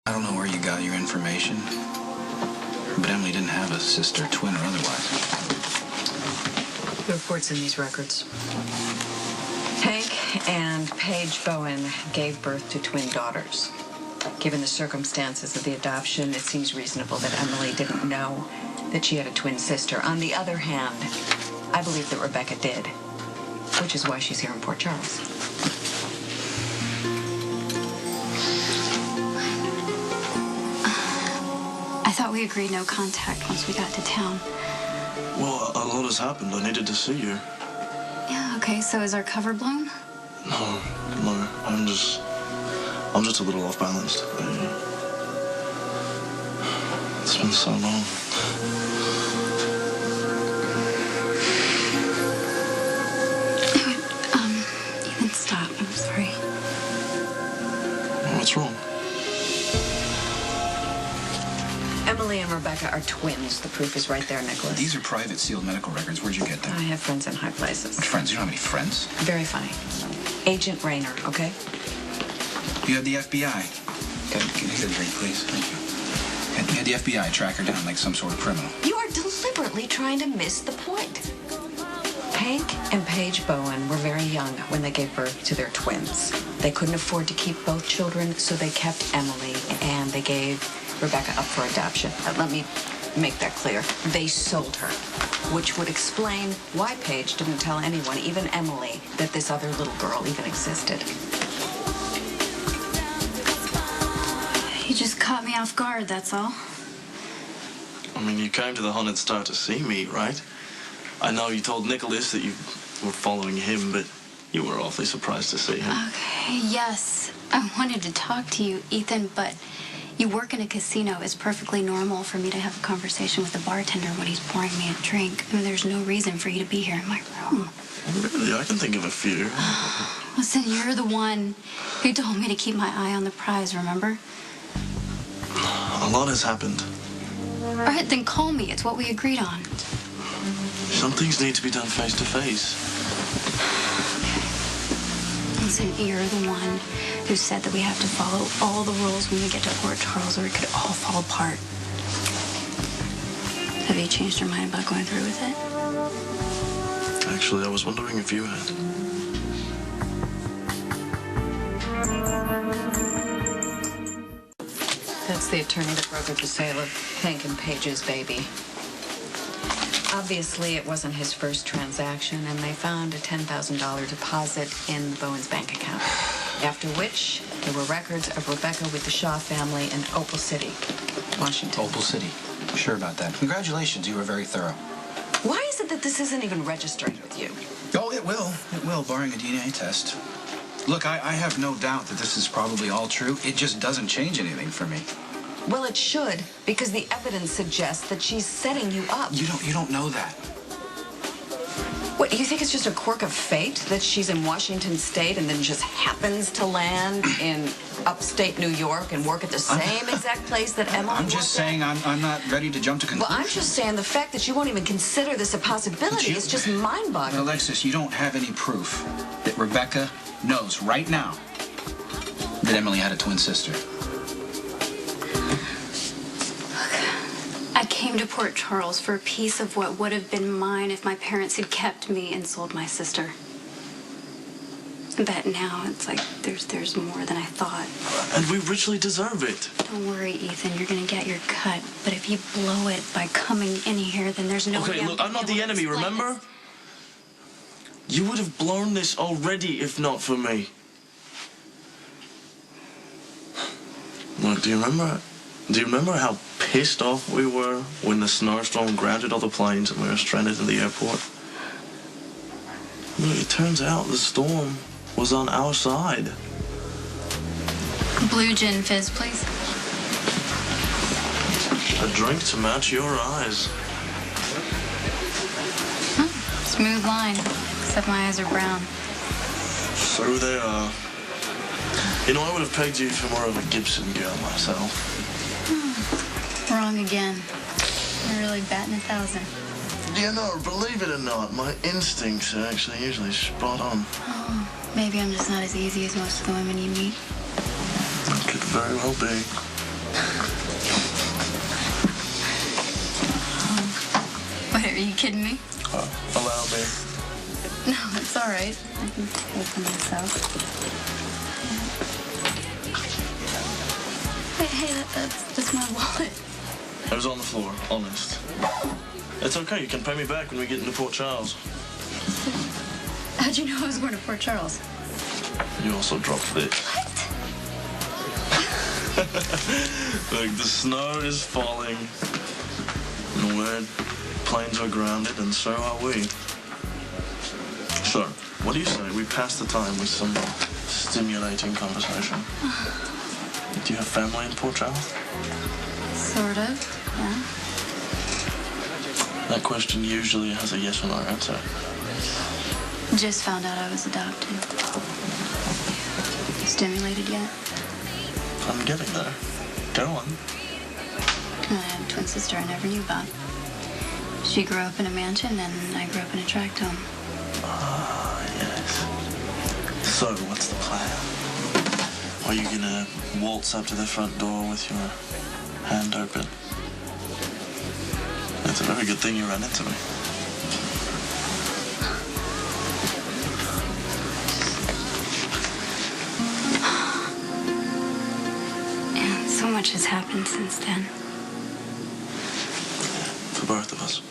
I don't know where you got your information, but Emily didn't have a sister, twin, or otherwise. The report's in these records. Hank and Paige Bowen gave birth to twin daughters. Given the circumstances of the adoption, it seems reasonable that Emily didn't know that she had a twin sister. On the other hand, I believe that Rebecca did, which is why she's here in Port Charles. I thought we agreed no contact once we got to town. Well, a lot has happened. I needed to see you. Yeah, okay, so is our cover blown? No, I'm just a little off balanced. It's been so long. Ethan, stop. I'm sorry. What's wrong? Emily and Rebecca are twins. The proof is right there, Nikolas. These are private sealed medical records. Where'd you get them? I have friends in high places. What friends? You don't have any friends? Very funny. Agent Rayner, okay? You had the FBI. Can I get a drink, please? Thank you. You had the FBI track her down like some sort of criminal. You are deliberately trying to miss the point. Hank and Paige Bowen were very young when they gave birth to their twins. They couldn't afford to keep both children, so they kept Emily, and they gave Rebecca up for adoption. Let me make that clear. They sold her, which would explain why Paige didn't tell anyone, even Emily, that this other little girl even existed. You just caught me off guard, that's all. I mean, you came to the Haunted Star to see me, right? I know you told Nikolas that you were following him, but you were awfully surprised to see him. Okay, yes. I wanted to talk to you, Ethan, but you work in a casino. It's perfectly normal for me to have a conversation with the bartender when he's pouring me a drink. I mean, there's no reason for you to be here in my room. Really? I can think of a few. Listen, you're the one who told me to keep my eye on the prize, remember? A lot has happened. All right, then call me. It's what we agreed on. Some things need to be done face to face. Listen, you're the one who said that we have to follow all the rules when we get to Port Charles or it could all fall apart. Have you changed your mind about going through with it? Actually, I was wondering if you had. That's the attorney that brokered the sale of Hank and Paige's baby. Obviously, it wasn't his first transaction, and they found a $10,000 deposit in Bowen's bank account. After which, there were records of Rebecca with the Shaw family in Opal City, Washington. Opal City. Sure about that. Congratulations, you were very thorough. Why is it that this isn't even registering with you? Oh, it will. It will, barring a DNA test. Look, I have no doubt that this is probably all true. It just doesn't change anything for me. Well, it should, because the evidence suggests that she's setting you up. You don't know that. What, you think it's just a quirk of fate that she's in Washington State and then just happens to land in upstate New York and work at the same exact place that Emily I'm just saying I'm not ready to jump to conclusions. Well, I'm just saying the fact that you won't even consider this a possibility is just mind-boggling. Alexis, you don't have any proof that Rebecca knows right now that Emily had a twin sister. I came to Port Charles for a piece of what would have been mine if my parents had kept me and sold my sister. But now it's like there's more than I thought. And we richly deserve it. Don't worry, Ethan. You're going to get your cut. But if you blow it by coming in here, then there's no way Okay, look, I'm not the enemy, remember? You would have blown this already if not for me. Look, do you remember how pissed off we were when the snowstorm grounded all the planes and we were stranded in the airport? Look, it turns out the storm was on our side. Blue gin fizz, please. A drink to match your eyes. Smooth line, except my eyes are brown. So they are. You know, I would have pegged you for more of a Gibson girl myself. Wrong again. You're really batting 1,000. Yeah, no, believe it or not, my instincts are actually usually spot on. Oh, maybe I'm just not as easy as most of the women you meet. That could very well be. What, are you kidding me? Allow me. No, it's all right. I can open this up. Hey, that's my wallet. It was on the floor, honest. It's okay, you can pay me back when we get into Port Charles. How'd you know I was going to Port Charles? You also dropped this. What? Look, the snow is falling. And planes are grounded, and so are we. So, what do you say we pass the time with some stimulating conversation? Do you have family in Port Charles? Sort of, yeah. That question usually has a yes or no answer. Just found out I was adopted. Stimulated yet? I'm getting there. Go on. I had a twin sister I never knew about. She grew up in a mansion, and I grew up in a tract home. Ah, yes. So, what's the plan? Are you gonna waltz up to the front door with your hand open? It's a very good thing you ran into me. And so much has happened since then. For both of us.